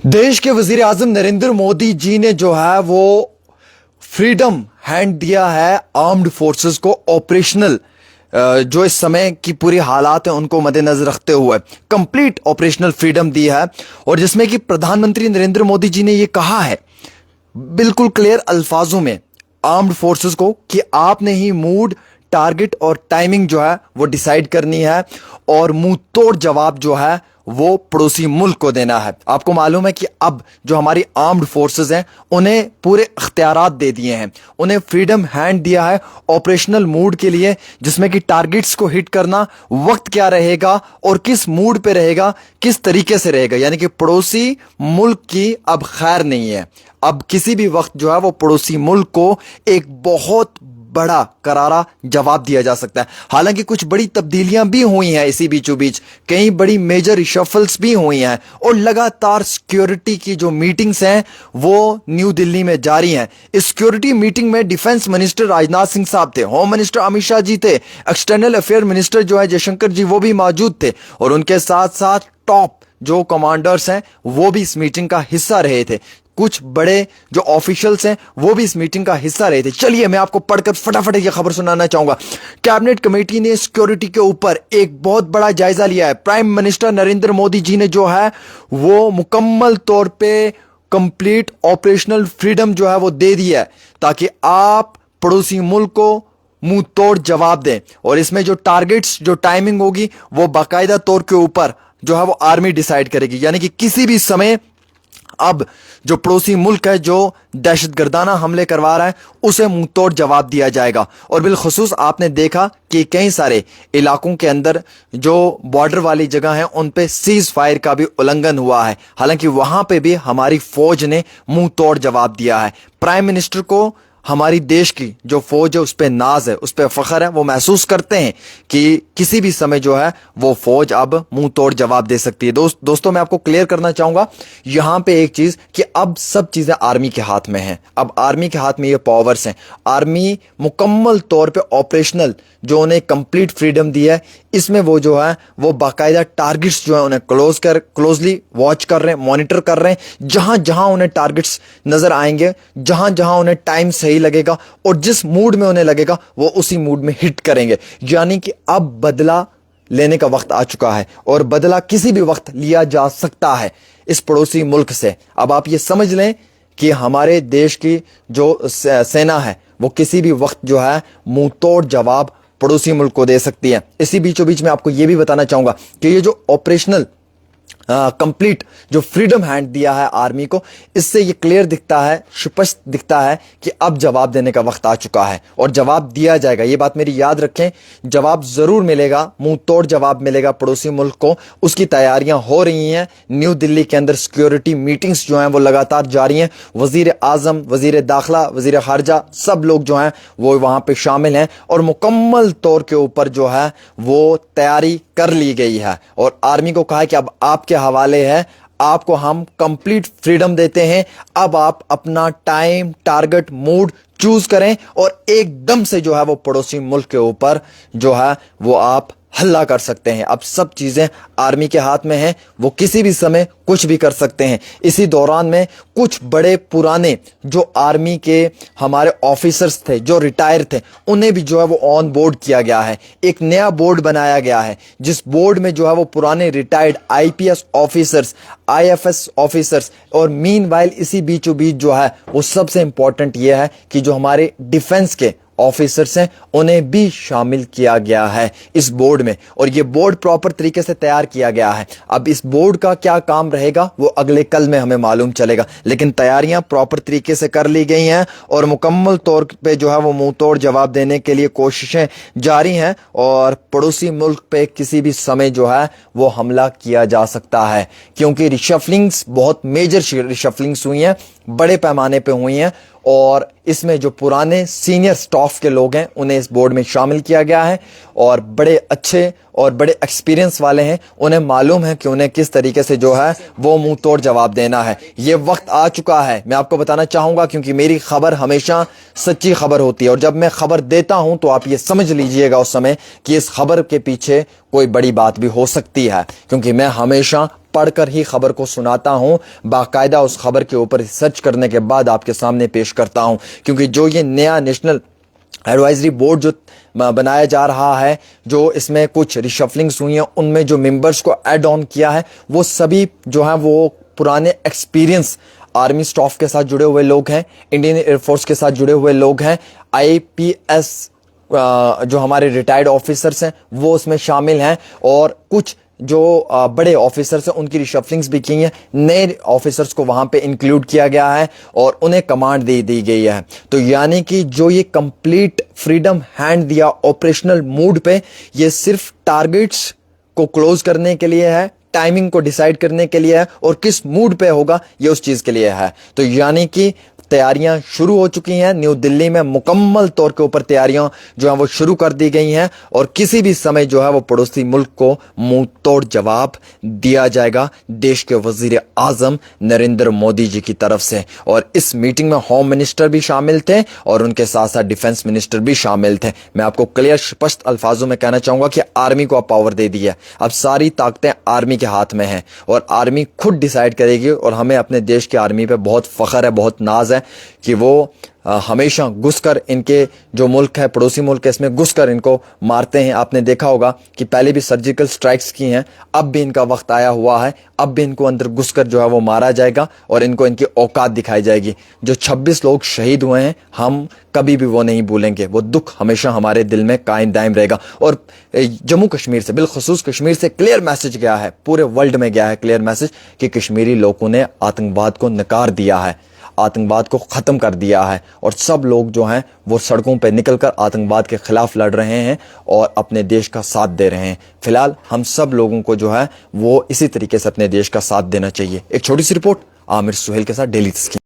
देश के वजीर आजम नरेंद्र मोदी जी ने जो है वो फ्रीडम हैंड दिया है आर्म्ड फोर्सेस को। ऑपरेशनल जो इस समय की पूरी हालात है उनको मद्देनजर रखते हुए कंप्लीट ऑपरेशनल फ्रीडम दी है, और जिसमें कि प्रधानमंत्री नरेंद्र मोदी जी ने ये कहा है बिल्कुल क्लियर अल्फाजों में आर्म्ड फोर्सेस को कि आपने ही मूड, टारगेट और टाइमिंग जो है वो डिसाइड करनी है, और मुंह तोड़ जवाब जो है वो पड़ोसी मुल्क को देना है। आपको मालूम है कि अब जो हमारी आर्म्ड फोर्सेस हैं उन्हें पूरे इख्तियारात दे दिए हैं, उन्हें फ्रीडम हैंड दिया है ऑपरेशनल मूड के लिए, जिसमें कि टारगेट्स को हिट करना, वक्त क्या रहेगा और किस मूड पे रहेगा, किस तरीके से रहेगा, यानी कि पड़ोसी मुल्क की अब खैर नहीं है। अब किसी भी वक्त जो है वो पड़ोसी मुल्क को एक बहुत बड़ा करारा जवाब दिया जा सकता है। हालांकि कुछ बड़ी तब्दीलियां भी हुई हैं इसी बीचों बीच, कई बड़ी मेजर रिशफल्स भी हुई हैं, और लगातार सिक्योरिटी की जो मीटिंग्स हैं वो न्यू दिल्ली में जारी हैं। इस सिक्योरिटी मीटिंग में डिफेंस मिनिस्टर राजनाथ सिंह साहब थे, होम मिनिस्टर अमित शाह जी थे, एक्सटर्नल अफेयर मिनिस्टर जो है जयशंकर जी वो भी मौजूद थे, और उनके साथ साथ टॉप जो कमांडर्स हैं वो भी इस मीटिंग का हिस्सा रहे थे। कुछ बड़े जो ऑफिशियल्स हैं वो भी इस मीटिंग का हिस्सा रहे थे। चलिए मैं आपको पढ़कर फटाफट ये खबर सुनाना चाहूंगा। कैबिनेट कमेटी ने सिक्योरिटी के ऊपर एक बहुत बड़ा जायजा लिया है। प्राइम मिनिस्टर नरेंद्र मोदी जी ने जो है वो मुकम्मल तौर पे कंप्लीट ऑपरेशनल फ्रीडम जो है वो दे दिया है, ताकि आप पड़ोसी मुल्क को मुंह तोड़ जवाब दें, और इसमें जो टारगेट्स, जो टाइमिंग होगी वो बाकायदा तौर के ऊपर जो है वो आर्मी डिसाइड करेगी, यानी कि किसी भी समय अब जो पड़ोसी मुल्क है जो दहशतगर्दाना हमले करवा रहा है उसे मुंह तोड़ जवाब दिया जाएगा। और बिलखुसूस आपने देखा कि कई सारे इलाकों के अंदर जो बॉर्डर वाली जगह है उन पे सीज फायर का भी उल्लंघन हुआ है, हालांकि वहां पे भी हमारी फौज ने मुंह तोड़ जवाब दिया है। प्राइम मिनिस्टर को हमारी देश की जो फौज है उस पर नाज है, उस पर फख्र है। वो महसूस करते हैं कि किसी भी समय जो है वो फौज अब मुंह तोड़ जवाब दे सकती है। दोस्तों मैं आपको क्लियर करना चाहूंगा यहां पे एक चीज कि अब सब चीजें आर्मी के हाथ में हैं। अब आर्मी के हाथ में ये पावर्स हैं। आर्मी मुकम्मल तौर पे ऑपरेशनल जो उन्हें कंप्लीट फ्रीडम दी है, इसमें वो जो है वो बाकायदा टारगेट्स जो है उन्हें क्लोजली वॉच कर रहे हैं, मॉनिटर कर रहे हैं। जहां जहां उन्हें टारगेट्स नजर आएंगे, जहां जहां उन्हें टाइम सही लगेगा और जिस मूड में उन्हें लगेगा वो उसी मूड में हिट करेंगे। यानी कि अब बदला लेने का वक्त आ चुका है, और बदला किसी भी वक्त लिया जा सकता है इस पड़ोसी मुल्क से। अब आप ये समझ लें कि हमारे देश की जो सेना है वो किसी भी वक्त जो है मुंह तोड़ जवाब पड़ोसी मुल्क को दे सकती है। इसी बीचों बीच में आपको यह भी बताना चाहूंगा कि ये जो ऑपरेशनल कंप्लीट जो फ्रीडम हैंड दिया है आर्मी को, इससे ये क्लियर दिखता है, स्पष्ट दिखता है कि अब जवाब देने का वक्त आ चुका है और जवाब दिया जाएगा। ये बात मेरी याद रखें, जवाब जरूर मिलेगा, मुंह तोड़ जवाब मिलेगा पड़ोसी मुल्क को। उसकी तैयारियां हो रही हैं। न्यू दिल्ली के अंदर सिक्योरिटी मीटिंग्स जो हैं वो लगातार जारी हैं। वजीर आजम, वजीर दाखिला, वजीर खारजा, सब लोग जो हैं वो वहां पे शामिल हैं, और मुकम्मल तौर के ऊपर जो है वो तैयारी कर ली गई है। और आर्मी को कहा है कि अब आपके हवाले है, आपको हम कंप्लीट फ्रीडम देते हैं। अब आप अपना टाइम, टारगेट, मूड चूज करें, और एकदम से जो है वो पड़ोसी मुल्क के ऊपर जो है वो आप हल्ला कर सकते हैं। अब सब चीजें आर्मी के हाथ में हैं, वो किसी भी समय कुछ भी कर सकते हैं। इसी दौरान में कुछ बड़े पुराने जो आर्मी के हमारे ऑफिसर्स थे जो रिटायर थे, उन्हें भी जो है वो ऑन बोर्ड किया गया है। एक नया बोर्ड बनाया गया है, जिस बोर्ड में जो है वो पुराने retired IPS officers, IFS officers, और मीनवाइल इसी बीचों बीच जो है वो सबसे इंपॉर्टेंट ये है कि जो हमारे डिफेंस के ऑफिसर्स हैं उन्हें भी शामिल किया गया है इस बोर्ड में, और ये बोर्ड प्रॉपर तरीके से तैयार किया गया है। अब इस बोर्ड का क्या काम रहेगा वो अगले कल में हमें मालूम चलेगा, लेकिन तैयारियां प्रॉपर तरीके से कर ली गई हैं, और मुकम्मल तौर पे जो है वो मुंह तोड़ जवाब देने के लिए कोशिशें जारी हैं। और पड़ोसी मुल्क पे किसी भी समय जो है वो हमला किया जा सकता है, क्योंकि रिशफलिंग्स, बहुत मेजर रिशफलिंग्स हुई हैं, बड़े पैमाने पे हुई हैं, और इसमें जो पुराने सीनियर स्टाफ के लोग हैं उन्हें इस बोर्ड में शामिल किया गया है, और बड़े अच्छे और बड़े एक्सपीरियंस वाले हैं। उन्हें मालूम है कि उन्हें किस तरीके से जो है वो मुंह तोड़ जवाब देना है। ये वक्त आ चुका है, मैं आपको बताना चाहूंगा, क्योंकि मेरी खबर हमेशा सच्ची खबर होती है, और जब मैं खबर देता हूं तो आप ये समझ लीजिएगा उस समय कि इस खबर के पीछे कोई बड़ी बात भी हो सकती है, क्योंकि मैं हमेशा पढ़कर ही खबर को सुनाता हूं, बाकायदा उस खबर के ऊपर सर्च करने के बाद आपके सामने पेश करता हूं। क्योंकि जो ये नया नेशनल एडवाइजरी बोर्ड जो बनाया जा रहा है, जो इसमें कुछ रिशफलिंग्स हुई हैं, उनमें जो मेंबर्स को ऐड ऑन किया है वो सभी जो हैं वो पुराने एक्सपीरियंस आर्मी स्टाफ के साथ जुड़े हुए लोग हैं, इंडियन एयरफोर्स के साथ जुड़े हुए लोग हैं, आईपीएस जो हमारे रिटायर्ड ऑफिसर्स हैं वो उसमें शामिल हैं, और कुछ जो बड़े ऑफिसर्स हैं उनकी रिशफलिंग्स भी की हैं, नए ऑफिसर्स को वहां पे इंक्लूड किया गया है और उन्हें कमांड दे दी गई है। तो यानी कि जो ये कंप्लीट फ्रीडम हैंड दिया ऑपरेशनल मूड पे, ये सिर्फ टारगेट्स को क्लोज करने के लिए है, टाइमिंग को डिसाइड करने के लिए है, और किस मूड पे होगा ये उस चीज के लिए है। तो यानी कि तैयारियां शुरू हो चुकी हैं न्यू दिल्ली में, मुकम्मल तौर के ऊपर तैयारियां जो है वो शुरू कर दी गई हैं, और किसी भी समय जो है वो पड़ोसी मुल्क को मुंह तोड़ जवाब दिया जाएगा देश के वजीर आजम नरेंद्र मोदी जी की तरफ से। और इस मीटिंग में होम मिनिस्टर भी शामिल थे और उनके साथ साथ डिफेंस मिनिस्टर भी शामिल थे। मैं आपको क्लियर स्पष्ट अल्फाजों में कहना चाहूंगा कि आर्मी को अब पावर दे दी है, अब सारी ताकतें आर्मी के हाथ में हैं और आर्मी खुद डिसाइड करेगी। और हमें अपने देश की आर्मी पे बहुत फख्र है, बहुत नाज है कि वो हमेशा घुसकर इनके जो मुल्क है, पड़ोसी मुल्क है, इसमें घुसकर इनको मारते हैं। आपने देखा होगा कि पहले भी सर्जिकल स्ट्राइक्स की हैं, अब भी इनका वक्त आया हुआ है, अब भी इनको अंदर घुसकर जो है वो मारा जाएगा और इनको इनकी औकात दिखाई जाएगी। जो 26 लोग शहीद हुए हैं, हम कभी भी वो नहीं भूलेंगे, वो दुख हमेशा हमारे दिल में कायम दायम रहेगा। और जम्मू कश्मीर से, बिलखुसूस कश्मीर से क्लियर मैसेज गया है, पूरे वर्ल्ड में गया है क्लियर मैसेज कि कश्मीरी लोगों ने आतंकवाद को नकार दिया है, आतंकवाद को खत्म कर दिया है, और सब लोग जो हैं वो सड़कों पर निकलकर आतंकवाद के खिलाफ लड़ रहे हैं और अपने देश का साथ दे रहे हैं। फिलहाल हम सब लोगों को जो है वो इसी तरीके से अपने देश का साथ देना चाहिए। एक छोटी सी रिपोर्ट आमिर सुहेल के साथ, डेली तस्कीन।